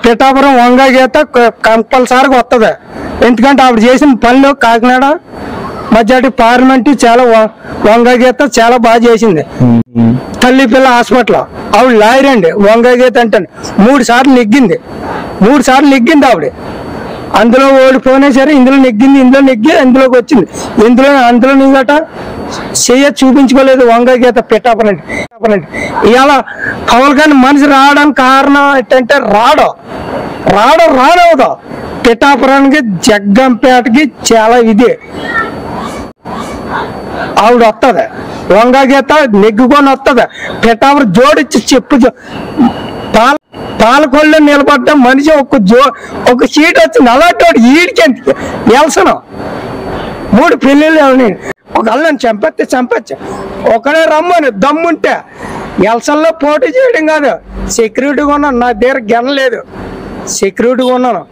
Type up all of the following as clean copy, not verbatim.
పిఠాపురం వంగ గీత కంపల్సరీగా వస్తుంది. ఎందుకంటే ఆవిడ చేసిన పనులు కాకినాడ మధ్యాటి పార్లమెంట్ చాలా వంగ గీత చాలా బాగా చేసింది. తల్లి పిల్ల హాస్పిటల్ ఆవిడ లాయర్ అండి. వంగ గీత అంటే 3 సార్లు నెగ్గింది ఆవిడ. అందులో ఓడిపోయినా సరే ఇందులో నెగ్గింది, ఇందులోకి వచ్చింది. అందులో నీగట చూపించుకోలేదు వంగ గీత పిఠాపురం. ఇవాళ పవన్ కళ్యాణ్ మనిషి రావడానికి కారణం ఏంటంటే రాడవుదా పిఠాపురానికి జగ్గంపేటకి చాలా ఇది ఆవిడ వస్తుంది. వంగ గీత నెగ్గుకొని వస్తుంది. పిఠాపురం జోడిచ్చి చెప్పు పాలకొల్లు నిలబడ్డ మనిషి ఒక సీట్ వచ్చింది. అలాంటి ఈడికి ఎలసను 3 పెళ్ళిళ్ళు ఒక అల్లని చంపచ్చు ఒకడే రమ్మని దమ్ముంటే ఎలసన్లో పోటీ చేయడం కాదు. సెక్యూరిటీగా ఉన్నాను, నా దగ్గర గెనలేదు. సెక్యూరిటీగా ఉన్నాను,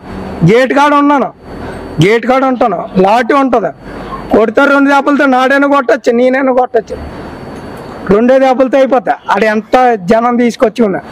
గేట్ కాడ ఉంటాను. లాటి ఉంటుంది, కొడతారు 2 దెబ్బలతో. నాడైనా కొట్టచ్చు, నేనైనా కొట్టచ్చు. 2 దెబ్బలతో అయిపోతా. ఆడ ఎంత జనం తీసుకొచ్చి ఉన్నా